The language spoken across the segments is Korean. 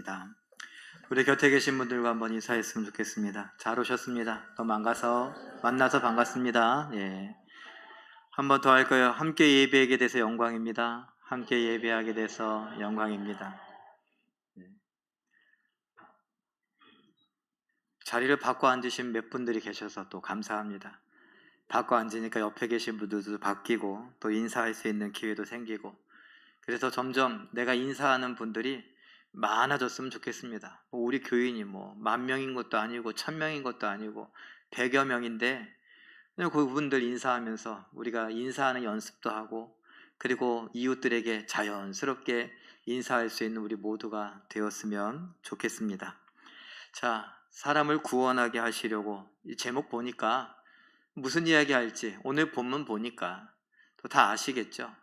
기도하겠습니다. 우리 곁에 계신 분들과 한번 인사했으면 좋겠습니다. 잘 오셨습니다. 또 만나서 반갑습니다. 예. 한 번 더 할까요? 함께 예배하게 돼서 영광입니다. 함께 예배하게 돼서 영광입니다. 예. 자리를 바꿔 앉으신 몇 분들이 계셔서 또 감사합니다. 바꿔 앉으니까 옆에 계신 분들도 바뀌고 또 인사할 수 있는 기회도 생기고, 그래서 점점 내가 인사하는 분들이 많아졌으면 좋겠습니다. 우리 교인이 10,000명인 것도 아니고 1,000명인 것도 아니고 100여 명인데, 그냥 그분들 인사하면서 우리가 인사하는 연습도 하고, 그리고 이웃들에게 자연스럽게 인사할 수 있는 우리 모두가 되었으면 좋겠습니다. 자, 사람을 구원하게 하시려고, 이 제목 보니까 무슨 이야기 할지 오늘 본문 보니까 또 다 아시겠죠?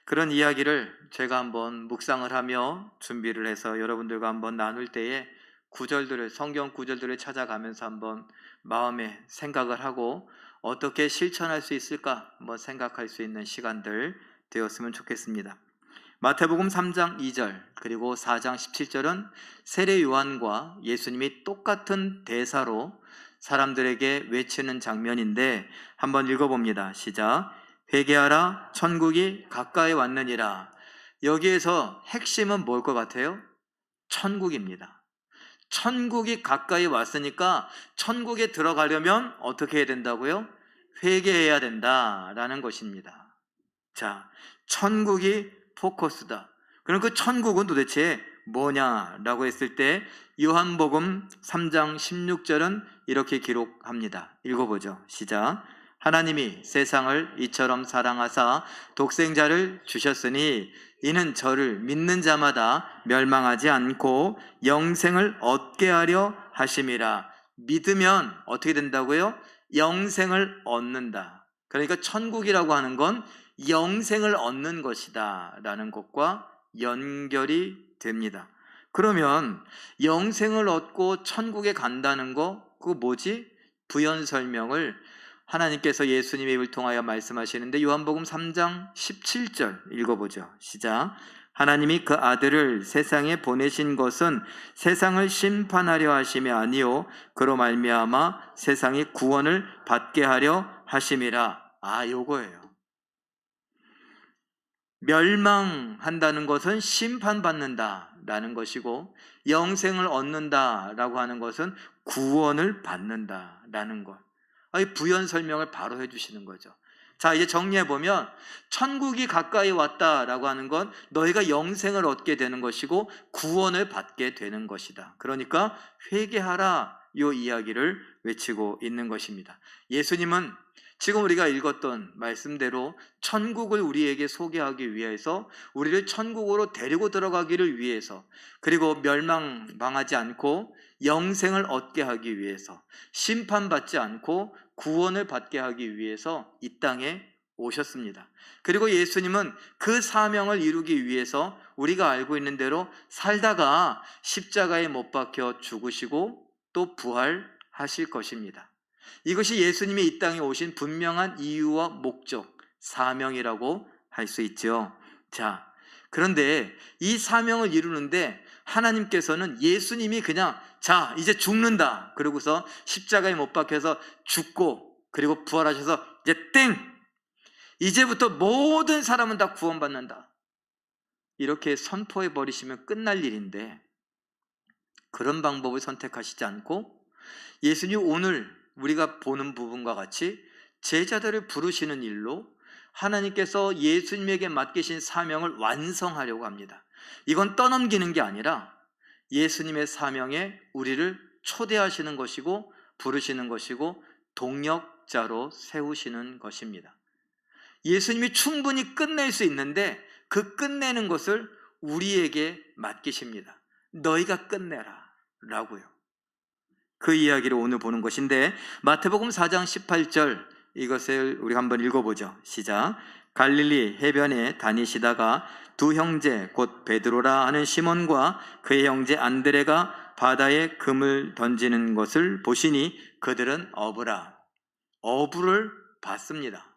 그런 이야기를 제가 한번 묵상을 하며 준비를 해서 여러분들과 한번 나눌 때에 성경 구절들을 찾아가면서 한번 마음에 생각을 하고 어떻게 실천할 수 있을까 한번 생각할 수 있는 시간들 되었으면 좋겠습니다. 마태복음 3장 2절 그리고 4장 17절은 세례 요한과 예수님이 똑같은 대사로 사람들에게 외치는 장면인데 한번 읽어봅니다. 시작. 회개하라, 천국이 가까이 왔느니라. 여기에서 핵심은 뭘 것 같아요? 천국입니다. 천국이 가까이 왔으니까 천국에 들어가려면 어떻게 해야 된다고요? 회개해야 된다라는 것입니다. 자, 천국이 포커스다. 그럼 그 천국은 도대체 뭐냐라고 했을 때 요한복음 3장 16절은 이렇게 기록합니다. 읽어보죠. 시작. 하나님이 세상을 이처럼 사랑하사 독생자를 주셨으니 이는 저를 믿는 자마다 멸망하지 않고 영생을 얻게 하려 하심이라. 믿으면 어떻게 된다고요? 영생을 얻는다. 그러니까 천국이라고 하는 건 영생을 얻는 것이다 라는 것과 연결이 됩니다. 그러면 영생을 얻고 천국에 간다는 거, 그거 뭐지? 부연 설명을 하나님께서 예수님의 입을 통하여 말씀하시는데 요한복음 3장 17절 읽어보죠. 시작. 하나님이 그 아들을 세상에 보내신 것은 세상을 심판하려 하심이 아니요 그로 말미암아 세상이 구원을 받게 하려 하심이라. 요거예요. 멸망한다는 것은 심판받는다라는 것이고, 영생을 얻는다라고 하는 것은 구원을 받는다라는 것. 이 부연 설명을 바로 해주시는 거죠. 자, 이제 정리해보면 천국이 가까이 왔다라고 하는 건 너희가 영생을 얻게 되는 것이고 구원을 받게 되는 것이다. 그러니까 회개하라, 이 이야기를 외치고 있는 것입니다. 예수님은 지금 우리가 읽었던 말씀대로 천국을 우리에게 소개하기 위해서, 우리를 천국으로 데리고 들어가기를 위해서, 그리고 멸망하지 않고 영생을 얻게 하기 위해서, 심판받지 않고 구원을 받게 하기 위해서 이 땅에 오셨습니다. 그리고 예수님은 그 사명을 이루기 위해서 우리가 알고 있는 대로 살다가 십자가에 못 박혀 죽으시고 또 부활하실 것입니다. 이것이 예수님이 이 땅에 오신 분명한 이유와 목적, 사명이라고 할 수 있죠. 자, 그런데 이 사명을 이루는데 하나님께서는 예수님이 그냥 자, 이제 죽는다, 그러고서 십자가에 못 박혀서 죽고 그리고 부활하셔서 이제 이제부터 모든 사람은 다 구원받는다, 이렇게 선포해 버리시면 끝날 일인데, 그런 방법을 선택하시지 않고 예수님 오늘 우리가 보는 부분과 같이 제자들을 부르시는 일로 하나님께서 예수님에게 맡기신 사명을 완성하려고 합니다. 이건 떠넘기는 게 아니라 예수님의 사명에 우리를 초대하시는 것이고 부르시는 것이고 동역자로 세우시는 것입니다. 예수님이 충분히 끝낼 수 있는데 그 끝내는 것을 우리에게 맡기십니다. 너희가 끝내라 라고요. 그 이야기를 오늘 보는 것인데 마태복음 4장 18절, 이것을 우리 한번 읽어보죠. 시작. 갈릴리 해변에 다니시다가 두 형제 곧 베드로라 하는 시몬과 그의 형제 안드레가 바다에 금을 던지는 것을 보시니 그들은 어부를 봤습니다.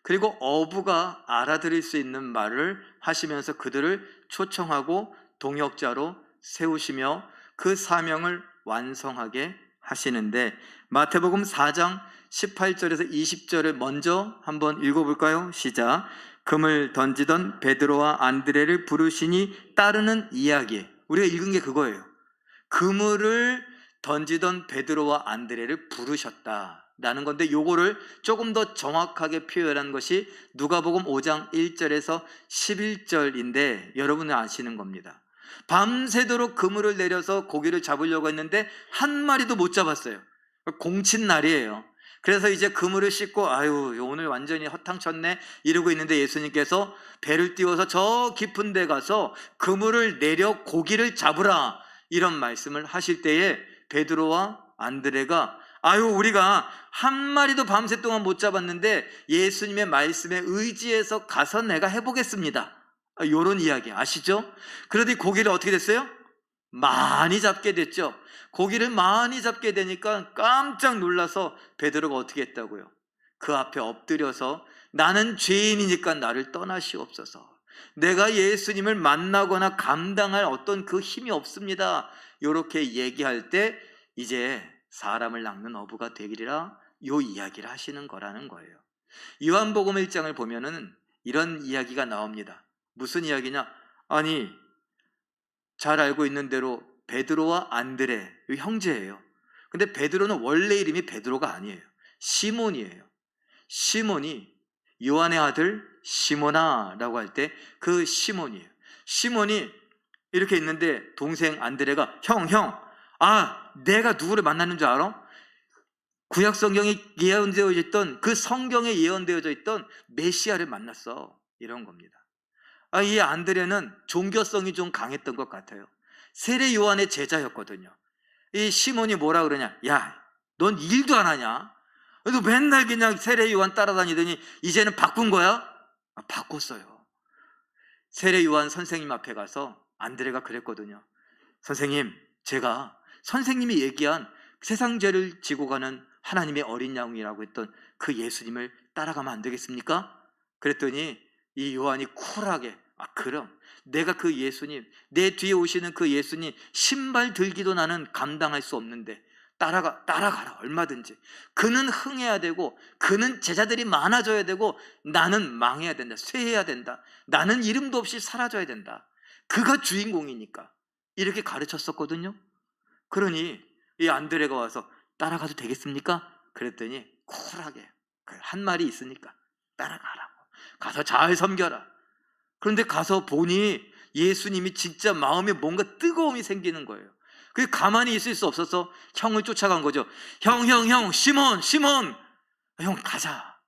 그리고 어부가 알아들을 수 있는 말을 하시면서 그들을 초청하고 동역자로 세우시며 그 사명을 완성하게 하시는데, 마태복음 4장 18절에서 20절을 먼저 한번 읽어볼까요? 시작. 금을 던지던 베드로와 안드레를 부르시니 따르는 이야기. 우리가 읽은 게 그거예요. 그물을 던지던 베드로와 안드레를 부르셨다라는 건데, 요거를 조금 더 정확하게 표현한 것이 누가복음 5장 1절에서 11절인데 여러분은 아시는 겁니다. 밤새도록 그물을 내려서 고기를 잡으려고 했는데 한 마리도 못 잡았어요. 공친 날이에요. 그래서 이제 그물을 싣고 아유 오늘 완전히 허탕쳤네 이러고 있는데, 예수님께서 배를 띄워서 저 깊은 데 가서 그물을 내려 고기를 잡으라 이런 말씀을 하실 때에 베드로와 안드레가 아유 우리가 한 마리도 밤새 동안 못 잡았는데 예수님의 말씀에 의지해서 가서 내가 해보겠습니다, 이런 이야기 아시죠? 그러더니 고기를 어떻게 됐어요? 많이 잡게 됐죠. 고기를 많이 잡게 되니까 깜짝 놀라서 베드로가 어떻게 했다고요? 그 앞에 엎드려서 나는 죄인이니까 나를 떠나시옵소서, 내가 예수님을 만나거나 감당할 어떤 그 힘이 없습니다, 이렇게 얘기할 때 이제 사람을 낚는 어부가 되기리라 요 이야기를 하시는 거라는 거예요. 요한복음 1장을 보면은 이런 이야기가 나옵니다. 무슨 이야기냐? 아니 잘 알고 있는 대로 베드로와 안드레 형제예요. 근데 베드로는 원래 이름이 베드로가 아니에요. 시몬이에요. 시몬이 요한의 아들 시몬아라고 할 때 그 시몬이에요. 시몬이 이렇게 있는데 동생 안드레가 형, 내가 누구를 만나는 줄 알아? 구약 성경에 예언되어 있던 그 성경에 예언되어져 있던 메시아를 만났어, 이런 겁니다. 이 안드레는 종교성이 좀 강했던 것 같아요. 세례 요한의 제자였거든요. 이 시몬이 뭐라 그러냐? 야, 넌 일도 안 하냐? 너 맨날 그냥 세례 요한 따라다니더니 이제는 바꾼 거야? 바꿨어요. 세례 요한 선생님 앞에 가서 안드레가 그랬거든요. 선생님, 제가 선생님이 얘기한 세상 죄를 지고 가는 하나님의 어린 양이라고 했던 그 예수님을 따라가면 안 되겠습니까? 그랬더니 이 요한이 쿨하게 그럼 내가 그 예수님, 내 뒤에 오시는 그 예수님 신발 들기도 나는 감당할 수 없는데 따라가라, 얼마든지. 그는 흥해야 되고 그는 제자들이 많아져야 되고 나는 망해야 된다, 쇠해야 된다, 나는 이름도 없이 사라져야 된다, 그가 주인공이니까, 이렇게 가르쳤었거든요. 그러니 이 안드레가 와서 따라가도 되겠습니까? 그랬더니 쿨하게 한 말이 있으니까 따라가라고, 가서 잘 섬겨라. 그런데 가서 보니 예수님이 진짜 마음에 뭔가 뜨거움이 생기는 거예요. 그게 가만히 있을 수 없어서 형을 쫓아간 거죠. 형, 시몬, 형 가자.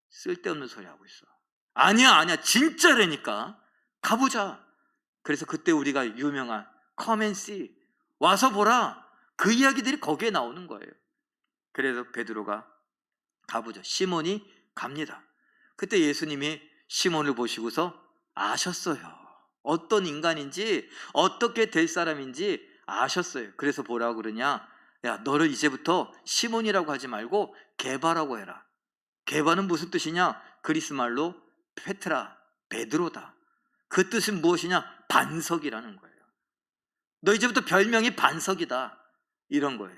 쓸데없는 소리 하고 있어. 아니야, 진짜라니까. 가보자. 그래서 그때 우리가 유명한 Come and see, 와서 보라, 그 이야기들이 거기에 나오는 거예요. 그래서 베드로가 가보죠. 시몬이 갑니다. 그때 예수님이 시몬을 보시고서 아셨어요. 어떤 인간인지, 어떻게 될 사람인지 아셨어요. 그래서 뭐라고 그러냐? 야, 너를 이제부터 시몬이라고 하지 말고 게바라고 해라. 게바는 무슨 뜻이냐? 그리스 말로 페트라, 베드로다. 그 뜻은 무엇이냐? 반석이라는 거예요. 너 이제부터 별명이 반석이다, 이런 거예요.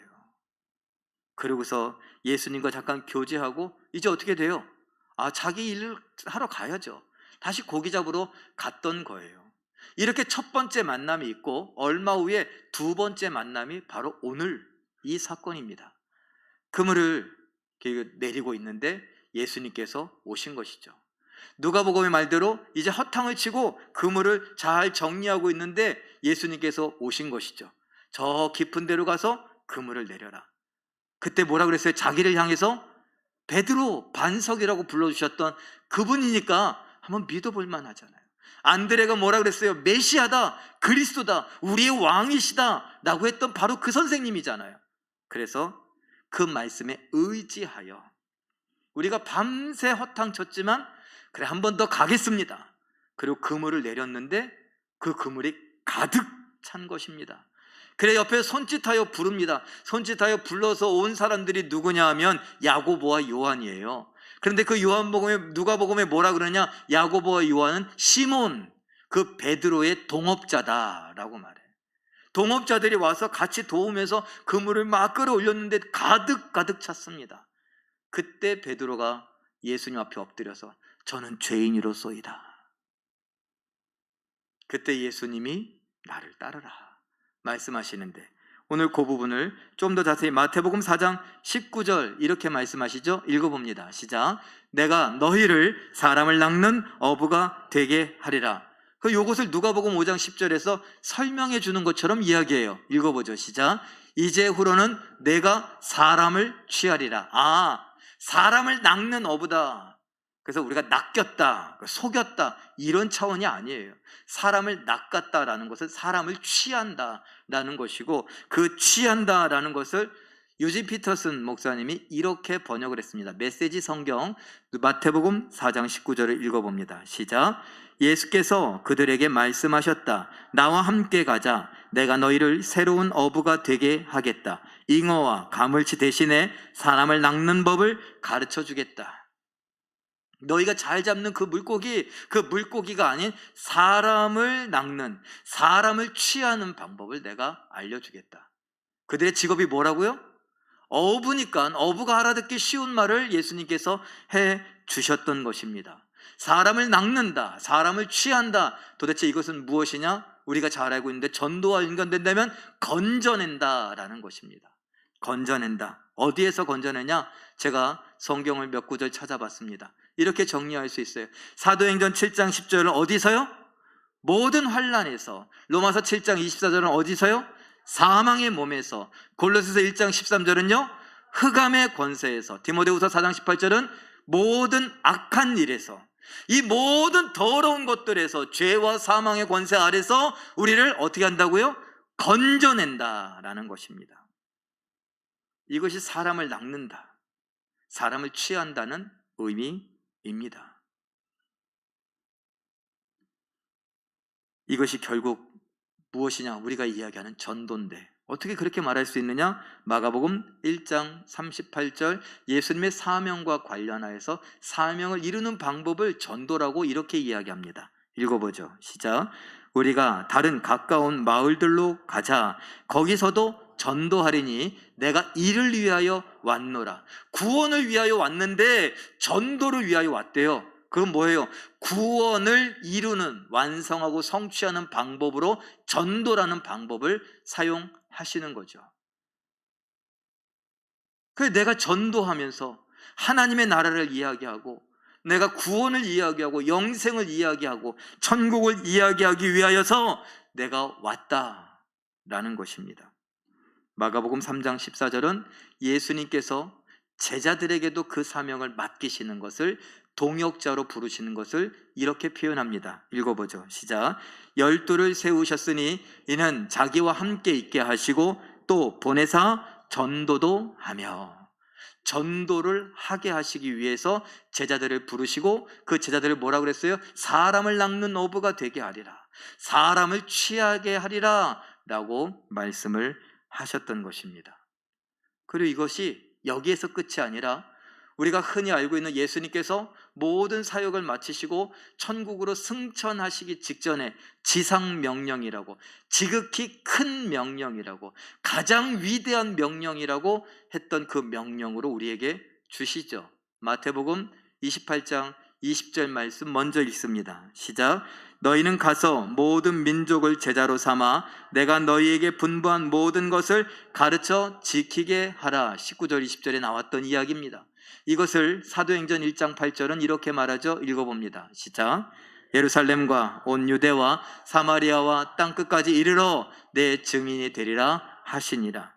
그러고서 예수님과 잠깐 교제하고 이제 어떻게 돼요? 자기 일을 하러 가야죠. 다시 고기 잡으러 갔던 거예요. 이렇게 첫 번째 만남이 있고 얼마 후에 두 번째 만남이 바로 오늘 이 사건입니다. 그물을 내리고 있는데 예수님께서 오신 것이죠. 누가복음의 말대로 이제 허탕을 치고 그물을 잘 정리하고 있는데 예수님께서 오신 것이죠. 저 깊은 데로 가서 그물을 내려라. 그때 뭐라 그랬어요? 자기를 향해서 베드로, 반석이라고 불러주셨던 그분이니까 한번 믿어볼 만하잖아요. 안드레가 뭐라 그랬어요? 메시아다, 그리스도다, 우리의 왕이시다 라고 했던 바로 그 선생님이잖아요. 그래서 그 말씀에 의지하여 우리가 밤새 허탕쳤지만 그래 한 번 더 가겠습니다. 그리고 그물을 내렸는데 그 그물이 가득 찬 것입니다. 그래 옆에 손짓하여 부릅니다. 손짓하여 불러서 온 사람들이 누구냐 하면 야고보와 요한이에요. 그런데 그 누가복음에 뭐라 그러냐? 야고보와 요한은 시몬, 그 베드로의 동업자다라고 말해요. 동업자들이 와서 같이 도우면서 그물을 막 끌어올렸는데 가득 찼습니다. 그때 베드로가 예수님 앞에 엎드려서 저는 죄인이로소이다. 그때 예수님이 나를 따르라 말씀하시는데, 오늘 그 부분을 좀 더 자세히 마태복음 4장 19절 이렇게 말씀하시죠. 읽어봅니다. 시작. 내가 너희를 사람을 낚는 어부가 되게 하리라. 요것을 누가복음 5장 10절에서 설명해 주는 것처럼 이야기해요. 읽어보죠. 시작. 이제후로는 내가 사람을 취하리라. 사람을 낚는 어부다. 그래서 우리가 낚였다, 속였다 이런 차원이 아니에요. 사람을 낚았다라는 것은 사람을 취한다라는 것이고, 그 취한다라는 것을 유진 피터슨 목사님이 이렇게 번역을 했습니다. 메시지 성경 마태복음 4장 19절을 읽어봅니다. 시작. 예수께서 그들에게 말씀하셨다. 나와 함께 가자. 내가 너희를 새로운 어부가 되게 하겠다. 잉어와 가물치 대신에 사람을 낚는 법을 가르쳐 주겠다. 너희가 잘 잡는 그 물고기가 아닌 사람을 낚는, 사람을 취하는 방법을 내가 알려주겠다. 그들의 직업이 뭐라고요? 어부니까 어부가 알아듣기 쉬운 말을 예수님께서 해 주셨던 것입니다. 사람을 낚는다, 사람을 취한다. 도대체 이것은 무엇이냐? 우리가 잘 알고 있는데 전도와 연관된다면 건져낸다라는 것입니다. 건져낸다. 어디에서 건져내냐? 제가 성경을 몇 구절 찾아봤습니다. 이렇게 정리할 수 있어요. 사도행전 7장 10절은 어디서요? 모든 환난에서. 로마서 7장 24절은 어디서요? 사망의 몸에서. 골로새서 1장 13절은요? 흑암의 권세에서. 디모데후서 4장 18절은 모든 악한 일에서. 이 모든 더러운 것들에서, 죄와 사망의 권세 아래서 우리를 어떻게 한다고요? 건져낸다라는 것입니다. 이것이 사람을 낚는다, 사람을 취한다는 의미입니다. 이것이 결국 무엇이냐? 우리가 이야기하는 전도인데 어떻게 그렇게 말할 수 있느냐? 마가복음 1장 38절 예수님의 사명과 관련하여서 사명을 이루는 방법을 전도라고 이렇게 이야기합니다. 읽어보죠. 시작. 우리가 다른 가까운 마을들로 가자. 거기서도 전도하리니 내가 이를 위하여 왔노라. 구원을 위하여 왔는데 전도를 위하여 왔대요. 그건 뭐예요? 구원을 이루는, 완성하고 성취하는 방법으로 전도라는 방법을 사용하시는 거죠. 그래서 내가 전도하면서 하나님의 나라를 이야기하고, 내가 구원을 이야기하고, 영생을 이야기하고, 천국을 이야기하기 위하여서 내가 왔다라는 것입니다. 마가복음 3장 14절은 예수님께서 제자들에게도 그 사명을 맡기시는 것을, 동역자로 부르시는 것을 이렇게 표현합니다. 읽어보죠. 시작. 12를 세우셨으니 이는 자기와 함께 있게 하시고 또 보내사 전도도 하며. 전도를 하게 하시기 위해서 제자들을 부르시고, 그 제자들을 뭐라고 그랬어요? 사람을 낚는 어부가 되게 하리라, 사람을 취하게 하리라 라고 말씀을 하셨던 것입니다. 그리고 이것이 여기에서 끝이 아니라 우리가 흔히 알고 있는 예수님께서 모든 사역을 마치시고 천국으로 승천하시기 직전에 지상명령이라고, 지극히 큰 명령이라고, 가장 위대한 명령이라고 했던 그 명령으로 우리에게 주시죠. 마태복음 28장 20절 말씀 먼저 읽습니다. 시작. 너희는 가서 모든 민족을 제자로 삼아 내가 너희에게 분부한 모든 것을 가르쳐 지키게 하라. 19절 20절에 나왔던 이야기입니다. 이것을 사도행전 1장 8절은 이렇게 말하죠. 읽어봅니다. 시작. 예루살렘과 온 유대와 사마리아와 땅끝까지 이르러 내 증인이 되리라 하시니라.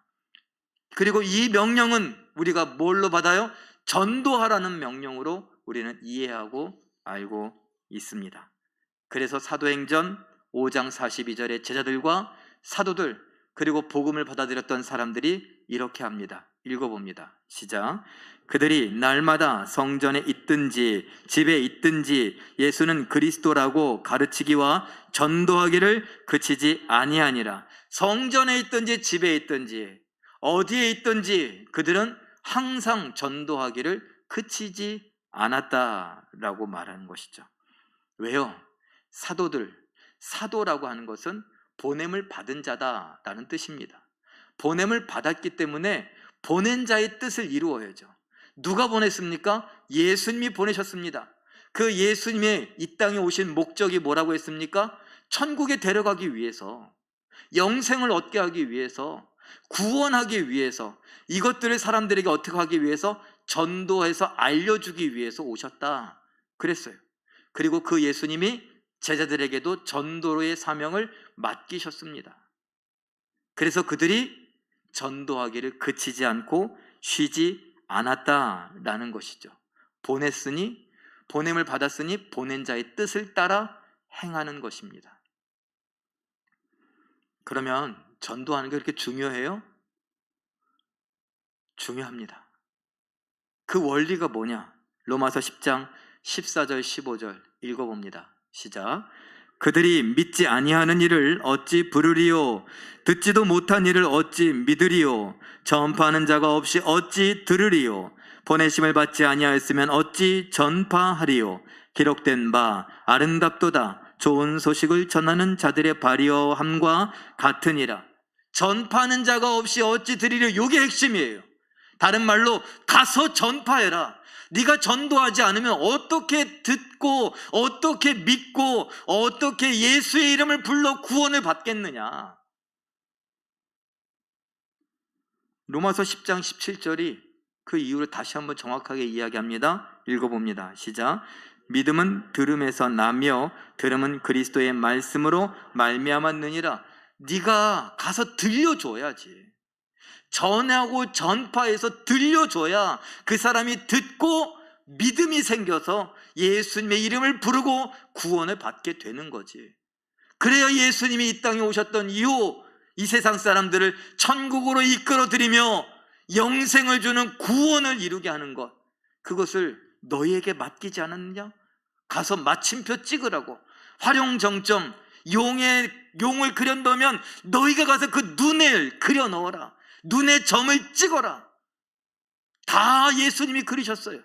그리고 이 명령은 우리가 뭘로 받아요? 전도하라는 명령으로 우리는 이해하고 알고 있습니다. 그래서 사도행전 5장 42절에 제자들과 사도들, 그리고 복음을 받아들였던 사람들이 이렇게 합니다. 읽어봅니다. 시작. 그들이 날마다 성전에 있든지 집에 있든지 예수는 그리스도라고 가르치기와 전도하기를 그치지 아니하니라. 성전에 있든지 집에 있든지 어디에 있든지 그들은 항상 전도하기를 그치지 않았다라고 말하는 것이죠. 왜요? 사도라고 하는 것은 보냄을 받은 자다라는 뜻입니다. 보냄을 받았기 때문에 보낸 자의 뜻을 이루어야죠. 누가 보냈습니까? 예수님이 보내셨습니다. 그 예수님의 이 땅에 오신 목적이 뭐라고 했습니까? 천국에 데려가기 위해서, 영생을 얻게 하기 위해서, 구원하기 위해서, 이것들을 사람들에게 어떻게 하기 위해서? 전도해서 알려주기 위해서 오셨다 그랬어요. 그리고 그 예수님이 제자들에게도 전도의 사명을 맡기셨습니다. 그래서 그들이 전도하기를 그치지 않고 쉬지 않았다라는 것이죠. 보냄을 받았으니 보낸 자의 뜻을 따라 행하는 것입니다. 그러면 전도하는 게 그렇게 중요해요? 중요합니다. 그 원리가 뭐냐? 로마서 10장 14절 15절 읽어봅니다. 시작. 그들이 믿지 아니하는 일을 어찌 부르리요? 듣지도 못한 일을 어찌 믿으리요? 전파하는 자가 없이 어찌 들으리요? 보내심을 받지 아니하였으면 어찌 전파하리요? 기록된 바 아름답도다. 좋은 소식을 전하는 자들의 발이어함과 같으니라. 전파하는 자가 없이 어찌 들으리요? 이게 핵심이에요. 다른 말로 가서 전파해라. 네가 전도하지 않으면 어떻게 듣고 어떻게 믿고 어떻게 예수의 이름을 불러 구원을 받겠느냐. 로마서 10장 17절이 그 이유를 다시 한번 정확하게 이야기합니다. 읽어봅니다. 시작. 믿음은 들음에서 나며 들음은 그리스도의 말씀으로 말미암았느니라. 네가 가서 들려줘야지. 전하고 전파해서 들려줘야 그 사람이 듣고 믿음이 생겨서 예수님의 이름을 부르고 구원을 받게 되는 거지. 그래야 예수님이 이 땅에 오셨던 이후 이 세상 사람들을 천국으로 이끌어들이며 영생을 주는 구원을 이루게 하는 것, 그것을 너희에게 맡기지 않았느냐? 가서 마침표 찍으라고. 활용정점, 용을 그려놓으면 너희가 가서 그 눈을 그려 넣어라. 눈에 점을 찍어라. 다 예수님이 그리셨어요.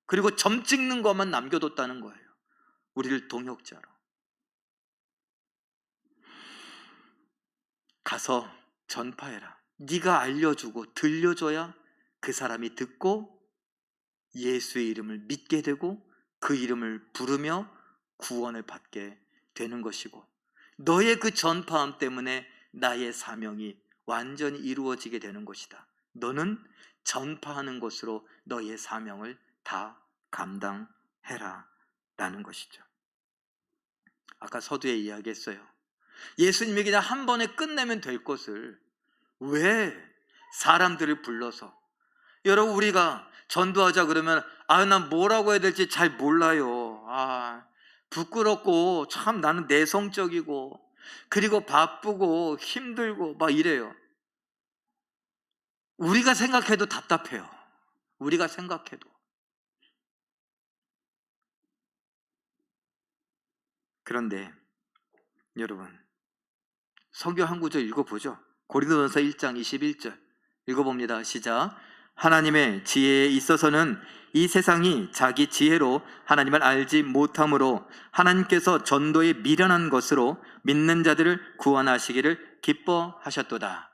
그리고 점 찍는 것만 남겨뒀다는 거예요. 우리를 동역자로. 가서 전파해라. 네가 알려주고 들려줘야 그 사람이 듣고 예수의 이름을 믿게 되고 그 이름을 부르며 구원을 받게 되는 것이고, 너의 그 전파함 때문에 나의 사명이 완전히 이루어지게 되는 것이다. 너는 전파하는 것으로 너의 사명을 다 감당해라 라는 것이죠. 아까 서두에 이야기했어요. 예수님이 그냥 한 번에 끝내면 될 것을 왜 사람들을 불러서, 여러분 우리가 전도하자 그러면 난 뭐라고 해야 될지 잘 몰라요. 부끄럽고 참 나는 내성적이고 그리고 바쁘고 힘들고 막 이래요. 우리가 생각해도 답답해요. 우리가 생각해도. 그런데 여러분, 성경 한 구절 읽어보죠. 고린도전서 1장 21절 읽어봅니다. 시작. 하나님의 지혜에 있어서는 이 세상이 자기 지혜로 하나님을 알지 못함으로 하나님께서 전도에 미련한 것으로 믿는 자들을 구원하시기를 기뻐하셨도다.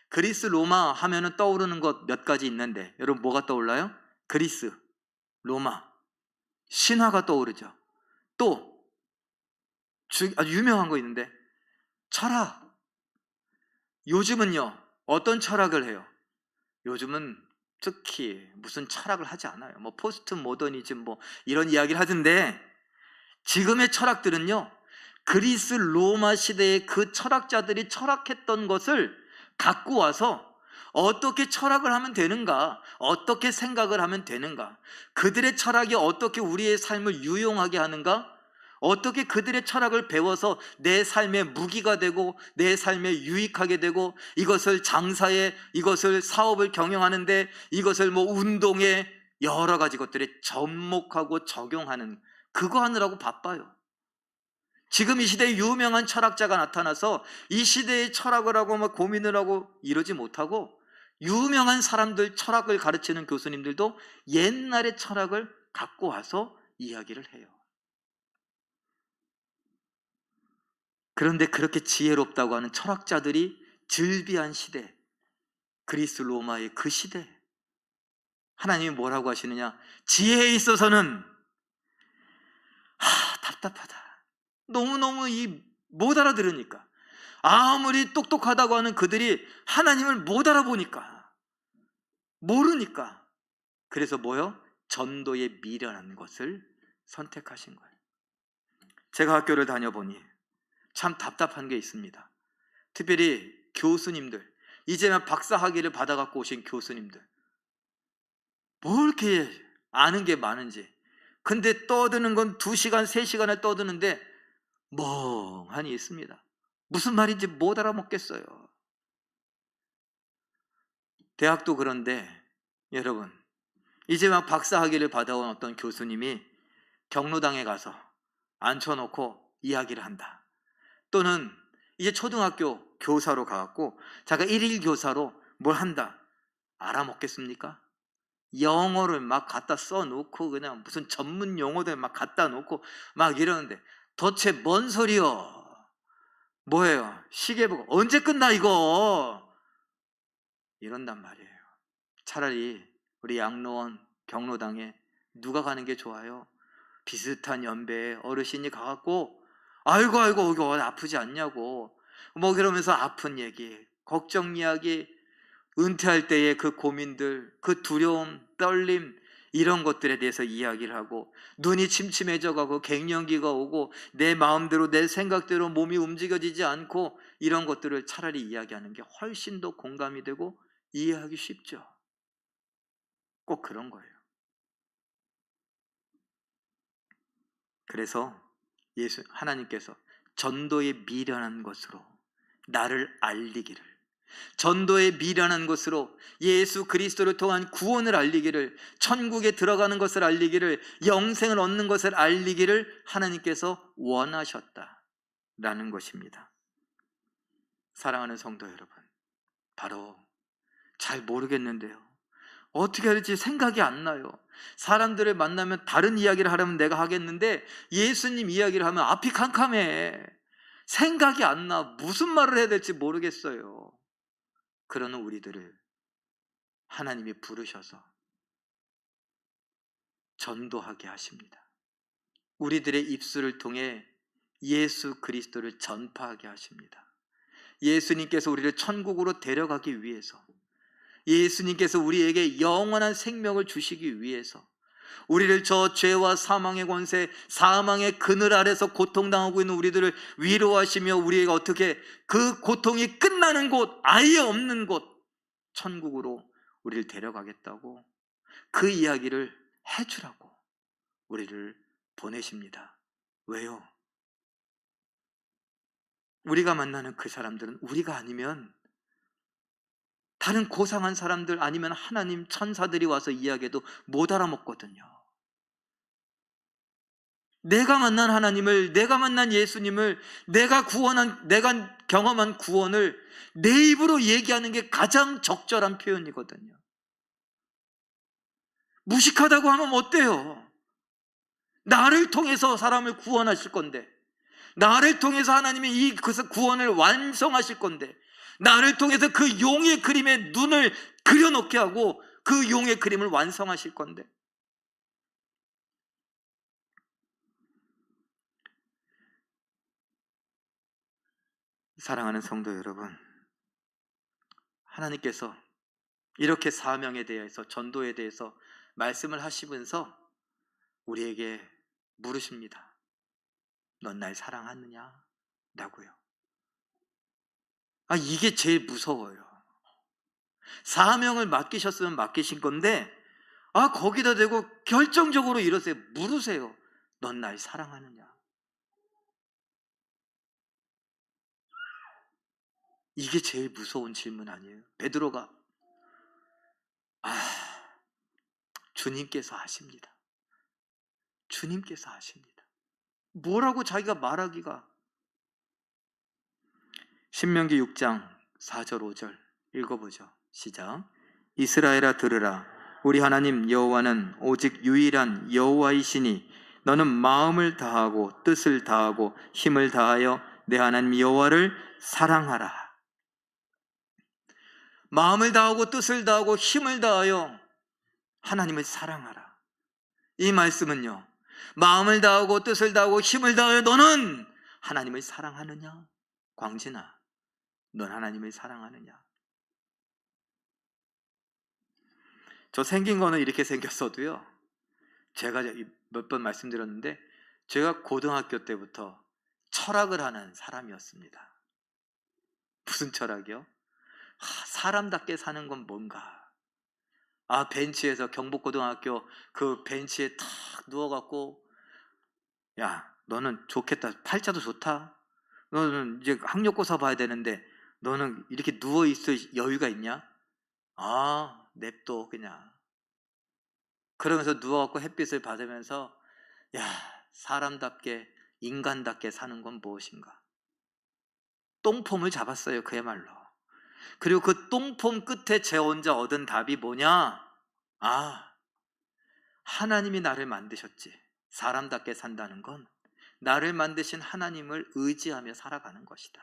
그리스 로마 하면은 떠오르는 것 몇 가지 있는데 여러분 뭐가 떠올라요? 그리스, 로마, 신화가 떠오르죠. 또 아주 유명한 거 있는데 철학. 요즘은요 어떤 철학을 해요? 요즘은 특히 무슨 철학을 하지 않아요. 뭐 포스트 모더니즘 뭐 이런 이야기를 하던데, 지금의 철학들은요 그리스 로마 시대의 그 철학자들이 철학했던 것을 갖고 와서 어떻게 철학을 하면 되는가, 어떻게 생각을 하면 되는가, 그들의 철학이 어떻게 우리의 삶을 유용하게 하는가, 어떻게 그들의 철학을 배워서 내 삶의 무기가 되고 내 삶에 유익하게 되고 이것을 장사에, 이것을 사업을 경영하는데, 이것을 뭐 운동에 여러 가지 것들에 접목하고 적용하는, 그거 하느라고 바빠요. 지금 이 시대에 유명한 철학자가 나타나서 이 시대의 철학을 하고 막 고민을 하고 이러지 못하고, 유명한 사람들 철학을 가르치는 교수님들도 옛날의 철학을 갖고 와서 이야기를 해요. 그런데 그렇게 지혜롭다고 하는 철학자들이 즐비한 시대, 그리스 로마의 그 시대, 하나님이 뭐라고 하시느냐? 지혜에 있어서는 답답하다. 너무너무 못 알아들으니까, 아무리 똑똑하다고 하는 그들이 하나님을 못 알아보니까, 모르니까, 그래서 뭐요? 전도에 미련한 것을 선택하신 거예요. 제가 학교를 다녀보니 참 답답한 게 있습니다. 특별히 교수님들, 이제는 박사 학위를 받아갖고 오신 교수님들, 뭐 이렇게 아는 게 많은지. 근데 떠드는 건 2시간, 3시간을 떠드는데 멍하니 있습니다. 무슨 말인지 못 알아먹겠어요. 대학도 그런데 여러분, 이제 막 박사 학위를 받아온 어떤 교수님이 경로당에 가서 앉혀놓고 이야기를 한다. 또는 이제 초등학교 교사로 가갖고 자가 1일 교사로 뭘 한다. 알아먹겠습니까? 영어를 막 갖다 써놓고 그냥 무슨 전문 용어들 막 갖다 놓고 막 이러는데 도대체 뭔 소리요? 뭐예요? 시계 보고 언제 끝나 이거? 이런단 말이에요. 차라리 우리 양로원 경로당에 누가 가는 게 좋아요? 비슷한 연배의 어르신이 가갖고 아이고 여기 아프지 않냐고 뭐 그러면서 아픈 얘기, 걱정 이야기, 은퇴할 때의 그 고민들, 그 두려움, 떨림, 이런 것들에 대해서 이야기를 하고, 눈이 침침해져 가고 갱년기가 오고 내 마음대로 내 생각대로 몸이 움직여지지 않고, 이런 것들을 차라리 이야기하는 게 훨씬 더 공감이 되고 이해하기 쉽죠. 꼭 그런 거예요. 그래서 하나님께서 전도에 미련한 것으로 나를 알리기를, 전도에 미련한 것으로 예수 그리스도를 통한 구원을 알리기를, 천국에 들어가는 것을 알리기를, 영생을 얻는 것을 알리기를 하나님께서 원하셨다라는 것입니다. 사랑하는 성도 여러분, 바로 잘 모르겠는데요, 어떻게 해야 될지 생각이 안 나요. 사람들을 만나면 다른 이야기를 하려면 내가 하겠는데 예수님 이야기를 하면 앞이 캄캄해. 생각이 안 나. 무슨 말을 해야 될지 모르겠어요. 그러는 우리들을 하나님이 부르셔서 전도하게 하십니다. 우리들의 입술을 통해 예수 그리스도를 전파하게 하십니다. 예수님께서 우리를 천국으로 데려가기 위해서, 예수님께서 우리에게 영원한 생명을 주시기 위해서, 우리를 저 죄와 사망의 권세, 사망의 그늘 아래서 고통당하고 있는 우리들을 위로하시며 우리에게 어떻게 그 고통이 끝나는 곳, 아예 없는 곳, 천국으로 우리를 데려가겠다고 그 이야기를 해주라고 우리를 보내십니다. 왜요? 우리가 만나는 그 사람들은 우리가 아니면, 다른 고상한 사람들 아니면 하나님 천사들이 와서 이야기해도 못 알아먹거든요. 내가 만난 하나님을, 내가 만난 예수님을, 내가 경험한 구원을 내 입으로 얘기하는 게 가장 적절한 표현이거든요. 무식하다고 하면 어때요? 나를 통해서 사람을 구원하실 건데, 나를 통해서 하나님이 그 구원을 완성하실 건데, 나를 통해서 그 용의 그림에 눈을 그려놓게 하고 그 용의 그림을 완성하실 건데, 사랑하는 성도 여러분, 하나님께서 이렇게 사명에 대해서, 전도에 대해서 말씀을 하시면서 우리에게 물으십니다. 넌 날 사랑하느냐? 라고요. 이게 제일 무서워요. 사명을 맡기셨으면 맡기신 건데 거기다 대고 결정적으로 이러세요. 물으세요. 넌 날 사랑하느냐? 이게 제일 무서운 질문 아니에요? 베드로가 주님께서 하십니다. 주님께서 하십니다. 뭐라고 자기가 말하기가. 신명기 6장 4절 5절 읽어보죠. 시작. 이스라엘아 들으라. 우리 하나님 여호와는 오직 유일한 여호와이시니 너는 마음을 다하고 뜻을 다하고 힘을 다하여 내 하나님 여호와를 사랑하라. 마음을 다하고 뜻을 다하고 힘을 다하여 하나님을 사랑하라. 이 말씀은요, 마음을 다하고 뜻을 다하고 힘을 다하여 너는 하나님을 사랑하느냐? 광진아, 넌 하나님을 사랑하느냐? 저 생긴 거는 이렇게 생겼어도요, 제가 몇 번 말씀드렸는데 제가 고등학교 때부터 철학을 하는 사람이었습니다. 무슨 철학이요? 사람답게 사는 건 뭔가. 벤치에서, 경북고등학교 그 벤치에 탁 누워갖고, 야, 너는 좋겠다, 팔자도 좋다, 너는 이제 학력고사 봐야 되는데 너는 이렇게 누워있을 여유가 있냐? 냅둬 그냥. 그러면서 누워갖고 햇빛을 받으면서, 야, 사람답게 인간답게 사는 건 무엇인가? 똥폼을 잡았어요, 그야말로. 그리고 그 똥폼 끝에 제 혼자 얻은 답이 뭐냐? 하나님이 나를 만드셨지. 사람답게 산다는 건 나를 만드신 하나님을 의지하며 살아가는 것이다.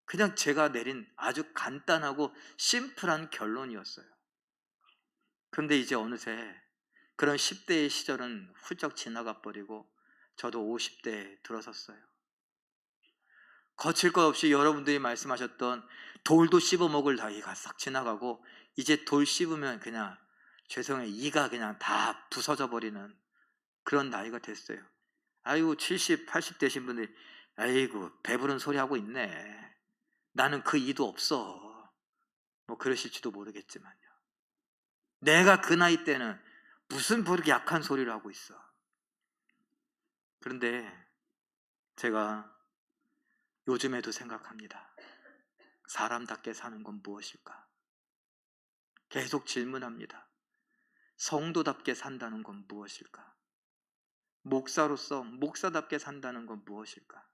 그냥 제가 내린 아주 간단하고 심플한 결론이었어요. 그런데 이제 어느새 그런 10대의 시절은 훌쩍 지나가 버리고 저도 50대에 들어섰어요. 거칠 것 없이 여러분들이 말씀하셨던 돌도 씹어먹을 나이가 싹 지나가고, 이제 돌 씹으면 그냥 죄송해요, 이가 그냥 다 부서져 버리는 그런 나이가 됐어요. 아이고 70, 80 되신 분들이 아이고 배부른 소리 하고 있네, 나는 그 이도 없어, 뭐 그러실지도 모르겠지만요, 내가 그 나이 때는 무슨 그렇게 약한 소리를 하고 있어. 그런데 제가 요즘에도 생각합니다. 사람답게 사는 건 무엇일까? 계속 질문합니다. 성도답게 산다는 건 무엇일까? 목사로서 목사답게 산다는 건 무엇일까?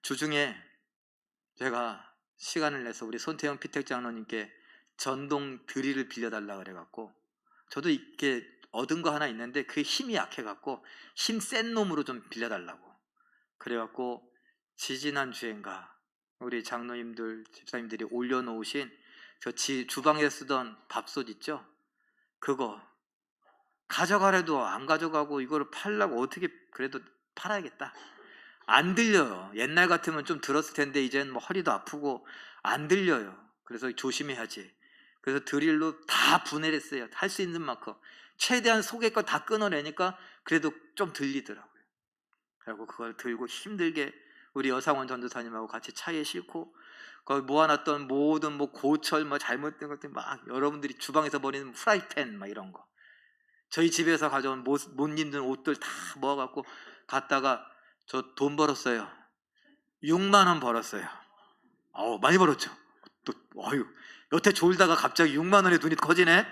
주중에 제가 시간을 내서 우리 손태영 피택 장로님께 전동 드릴을 빌려달라 그래갖고, 저도 이렇게 얻은 거 하나 있는데 그 힘이 약해갖고 힘 센 놈으로 좀 빌려달라고 그래갖고, 지지난 주엔가 우리 장로님들 집사님들이 올려놓으신 저 주방에 쓰던 밥솥 있죠? 그거 가져가래도 안 가져가고 이거를 팔려고 어떻게 그래도 팔아야겠다. 안 들려요. 옛날 같으면 좀 들었을 텐데 이제는 뭐 허리도 아프고 안 들려요. 그래서 조심해야지. 그래서 드릴로 다 분해를 했어요. 할 수 있는 만큼 최대한 속에 거 다 끊어내니까 그래도 좀 들리더라고요. 그리고 그걸 들고 힘들게 우리 여상원 전도사님하고 같이 차에 싣고, 거기 모아놨던 모든 뭐 고철 뭐 잘못된 것들 막, 여러분들이 주방에서 버리는 프라이팬 막 이런 거, 저희 집에서 가져온 못 입는 옷들 다 모아갖고 갔다가 저 돈 벌었어요. 6만 원 벌었어요. 많이 벌었죠. 또 여태 졸다가 갑자기 6만 원에 눈이 커지네.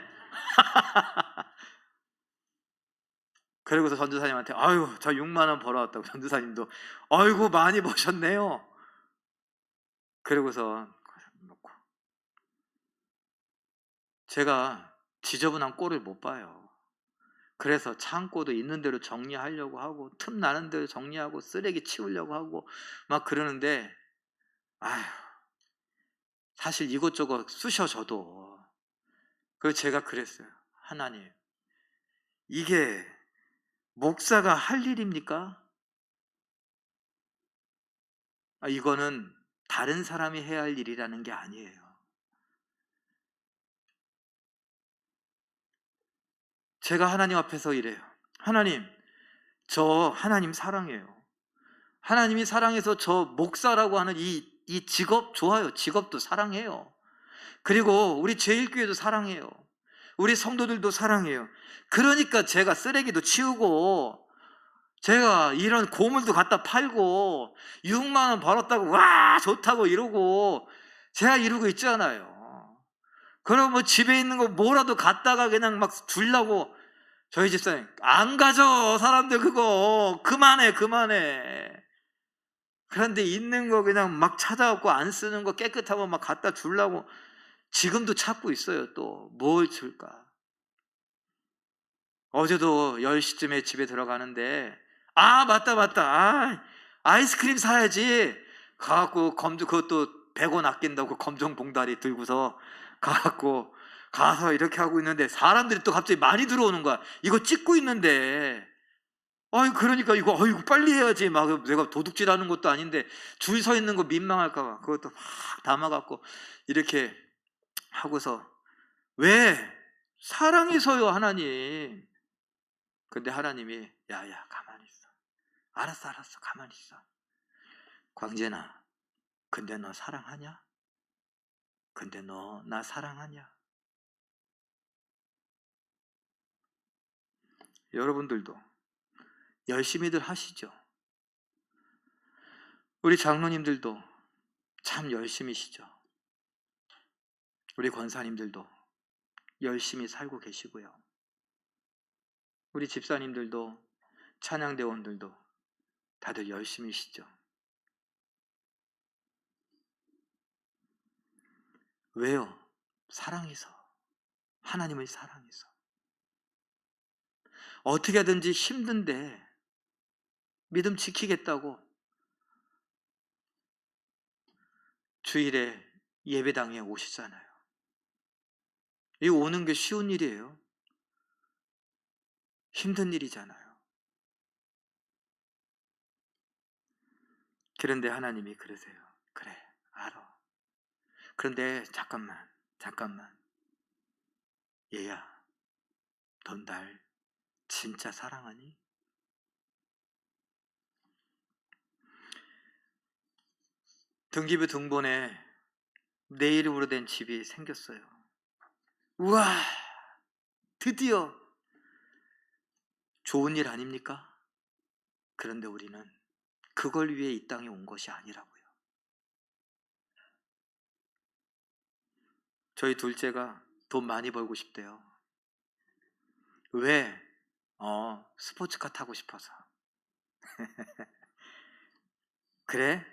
그러고서 전도사님한테 저 6만 원 벌어왔다고. 전도사님도 아이고 많이 버셨네요. 그러고서 놓고, 제가 지저분한 꼴을 못 봐요. 그래서 창고도 있는 대로 정리하려고 하고, 틈 나는 대로 정리하고, 쓰레기 치우려고 하고 막 그러는데, 사실 이것저것 쑤셔져도, 그래서 제가 그랬어요. 하나님, 이게 목사가 할 일입니까? 이거는 다른 사람이 해야 할 일이라는 게 아니에요. 제가 하나님 앞에서 이래요. 하나님, 저 하나님 사랑해요. 하나님이 사랑해서 저 목사라고 하는 이 직업 좋아요. 직업도 사랑해요. 그리고 우리 제일교회도 사랑해요. 우리 성도들도 사랑해요. 그러니까 제가 쓰레기도 치우고, 제가 이런 고물도 갖다 팔고 6만 원 벌었다고 와 좋다고 이러고 제가 이러고 있잖아요. 그럼 뭐 집에 있는 거 뭐라도 갖다가 그냥 막 주려고. 저희 집사님, 안 가져 사람들 그거 그만해. 그런데 있는 거 그냥 막 찾아갖고 안 쓰는 거 깨끗하고 막 갖다 주려고 지금도 찾고 있어요. 또 뭘 줄까? 어제도 10시쯤에 집에 들어가는데 아, 맞다, 맞다. 아, 아이스크림 사야지. 가갖고 그것도 100원 아낀다고 검정 봉다리 들고서 가갖고 가서 이렇게 하고 있는데 사람들이 또 갑자기 많이 들어오는 거야. 이거 찍고 있는데. 그러니까 이거 빨리 해야지. 막 내가 도둑질하는 것도 아닌데 줄 서 있는 거 민망할까 봐 그것도 막 담아갖고 이렇게 하고서, 왜? 사랑해서요, 하나님. 근데 하나님이, 야야, 가만히 있어. 알았어, 알았어, 가만히 있어. 광재나, 근데 너 사랑하냐? 근데 너 나 사랑하냐? 여러분들도 열심히들 하시죠. 우리 장로님들도 참 열심히시죠. 우리 권사님들도 열심히 살고 계시고요. 우리 집사님들도, 찬양대원들도 다들 열심히시죠. 왜요? 사랑해서. 하나님을 사랑해서. 어떻게 하든지 힘든데 믿음 지키겠다고 주일에 예배당에 오시잖아요. 이 오는 게 쉬운 일이에요? 힘든 일이잖아요. 그런데 하나님이 그러세요. 그래, 알아. 그런데 잠깐만. 얘야, 넌 날 진짜 사랑하니? 등기부 등본에 내 이름으로 된 집이 생겼어요. 우와, 드디어. 좋은 일 아닙니까? 그런데 우리는 그걸 위해 이 땅에 온 것이 아니라고요. 저희 둘째가 돈 많이 벌고 싶대요. 왜? 스포츠카 타고 싶어서. 그래?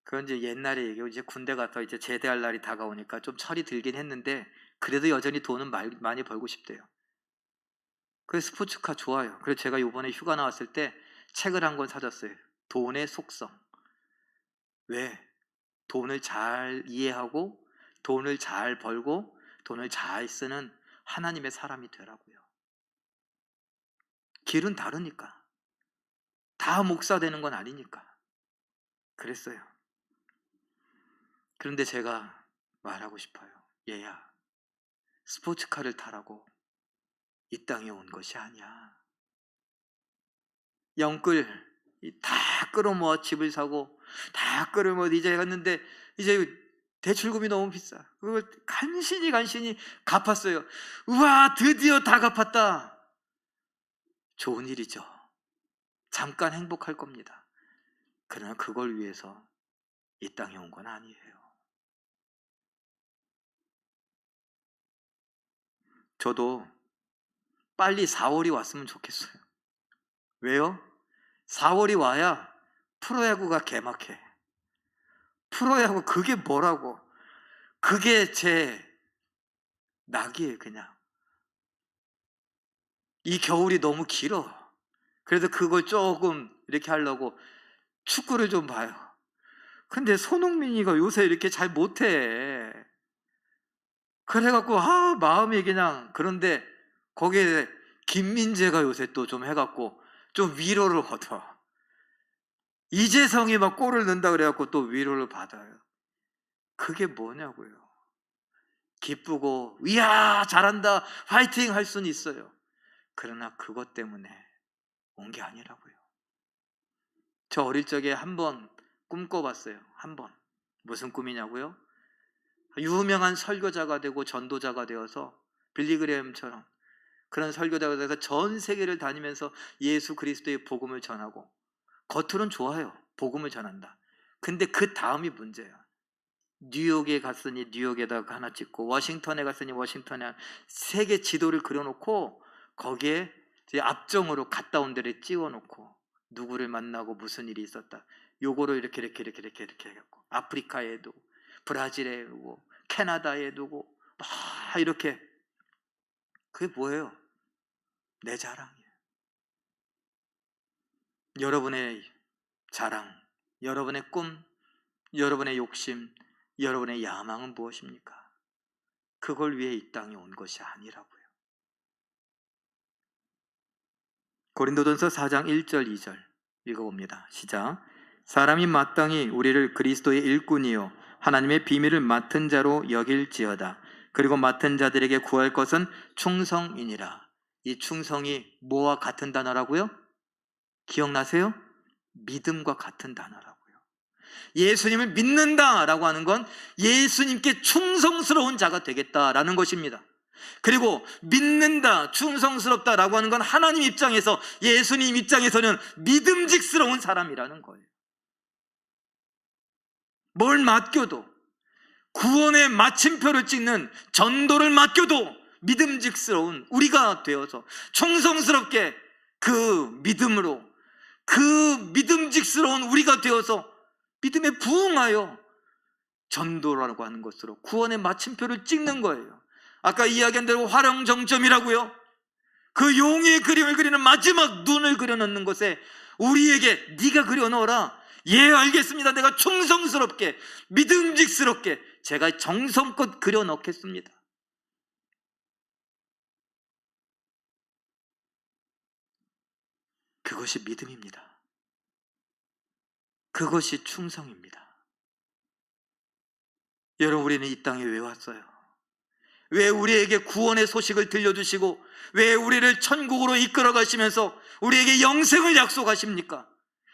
그건 이제 옛날에 얘기고, 이제 군대 가서 이제 제대할 날이 다가오니까 좀 철이 들긴 했는데 그래도 여전히 돈은 많이 벌고 싶대요. 그래서 스포츠카 좋아요. 그래서 제가 요번에 휴가 나왔을 때 책을 한 권 사줬어요. 돈의 속성. 왜? 돈을 잘 이해하고 돈을 잘 벌고 돈을 잘 쓰는 하나님의 사람이 되라고요. 길은 다르니까. 다 목사 되는 건 아니니까. 그랬어요. 그런데 제가 말하고 싶어요. 얘야, 스포츠카를 타라고 이 땅에 온 것이 아니야. 영끌 다 끌어모아 집을 사고 다 끌어모아 이제 갔는데, 이제 대출금이 너무 비싸. 그걸 간신히 갚았어요. 우와, 드디어 다 갚았다. 좋은 일이죠. 잠깐 행복할 겁니다. 그러나 그걸 위해서 이 땅에 온 건 아니에요. 저도 빨리 4월이 왔으면 좋겠어요. 왜요? 4월이 와야 프로야구가 개막해. 프로야구, 그게 뭐라고? 그게 제 낙이에요. 그냥 이 겨울이 너무 길어. 그래서 그걸 조금 이렇게 하려고 축구를 좀 봐요. 근데 손흥민이가 요새 이렇게 잘 못해. 그래갖고 마음이 그냥. 그런데 거기에 김민재가 요새 또 좀 해갖고 좀 위로를 얻어. 이재성이 막 골을 넣는다 그래갖고 또 위로를 받아요. 그게 뭐냐고요. 기쁘고 이야 잘한다 화이팅 할 수는 있어요. 그러나 그것 때문에 온 게 아니라고요. 저 어릴 적에 한번 꿈꿔봤어요. 한번. 무슨 꿈이냐고요? 유명한 설교자가 되고 전도자가 되어서 빌리그레엄처럼 그런 설교자가 돼서 전 세계를 다니면서 예수 그리스도의 복음을 전하고, 겉으론 좋아요. 복음을 전한다. 근데 그 다음이 문제예요. 뉴욕에 갔으니 뉴욕에다 하나 찍고, 워싱턴에 갔으니 워싱턴에 세계 지도를 그려놓고 거기에 이제 앞정으로 갔다 온 데를 찍어놓고 누구를 만나고 무슨 일이 있었다. 요거를 이렇게 해갖고 아프리카에 두고 브라질에 두고 캐나다에 두고 막 이렇게. 그게 뭐예요? 내 자랑이에요. 여러분의 자랑, 여러분의 꿈, 여러분의 욕심, 여러분의 야망은 무엇입니까? 그걸 위해 이 땅에 온 것이 아니라고요. 고린도전서 4장 1절 2절 읽어봅니다. 시작. 사람이 마땅히 우리를 그리스도의 일꾼이요 하나님의 비밀을 맡은 자로 여길지어다. 그리고 맡은 자들에게 구할 것은 충성이니라. 이 충성이 뭐와 같은 단어라고요? 기억나세요? 믿음과 같은 단어라고요. 예수님을 믿는다라고 하는 건 예수님께 충성스러운 자가 되겠다라는 것입니다. 그리고 믿는다, 충성스럽다라고 하는 건 하나님 입장에서, 예수님 입장에서는 믿음직스러운 사람이라는 거예요. 뭘 맡겨도, 구원의 마침표를 찍는 전도를 맡겨도 믿음직스러운 우리가 되어서 충성스럽게 그 믿음으로, 그 믿음직스러운 우리가 되어서 믿음에 부응하여 전도라고 하는 것으로 구원의 마침표를 찍는 거예요. 아까 이야기한 대로 화령정점이라고요. 그 용의 그림을 그리는 마지막 눈을 그려놓는 것에 우리에게 네가 그려넣어라. 예, 알겠습니다. 내가 충성스럽게 믿음직스럽게 제가 정성껏 그려넣겠습니다. 그것이 믿음입니다. 그것이 충성입니다. 여러분, 우리는 이 땅에 왜 왔어요? 왜 우리에게 구원의 소식을 들려주시고 왜 우리를 천국으로 이끌어 가시면서 우리에게 영생을 약속하십니까?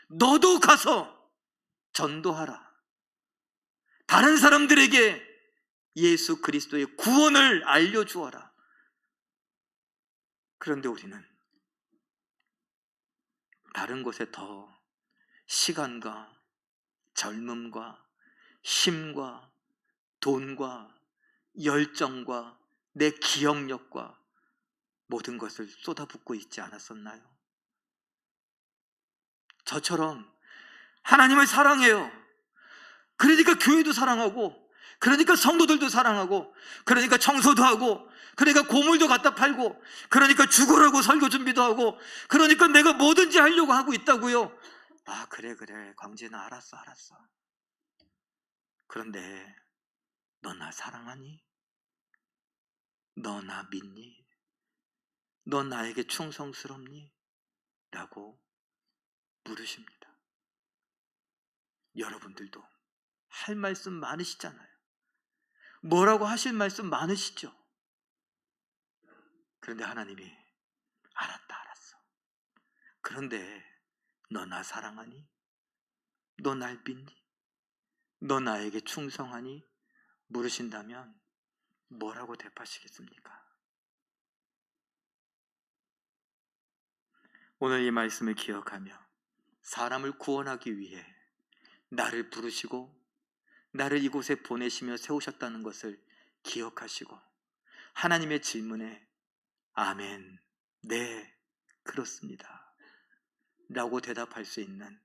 너도 가서 전도하라. 다른 사람들에게 예수 그리스도의 구원을 알려주어라. 그런데 우리는 다른 곳에 더 시간과 젊음과 힘과 돈과 열정과 내 기억력과 모든 것을 쏟아붓고 있지 않았었나요? 저처럼 하나님을 사랑해요. 그러니까 교회도 사랑하고, 그러니까 성도들도 사랑하고, 그러니까 청소도 하고, 그러니까 고물도 갖다 팔고, 그러니까 죽으라고 설교 준비도 하고, 그러니까 내가 뭐든지 하려고 하고 있다고요. 아, 그래 광진아, 알았어. 그런데 너 나 사랑하니? 너 나 믿니? 너 나에게 충성스럽니? 라고 물으십니다. 여러분들도 할 말씀 많으시잖아요. 뭐라고 하실 말씀 많으시죠? 그런데 하나님이 알았어. 그런데 너 나 사랑하니? 너 날 믿니? 너 나에게 충성하니? 물으신다면 뭐라고 대답하시겠습니까? 오늘 이 말씀을 기억하며 사람을 구원하기 위해 나를 부르시고 나를 이곳에 보내시며 세우셨다는 것을 기억하시고 하나님의 질문에 아멘, 네, 그렇습니다 라고 대답할 수 있는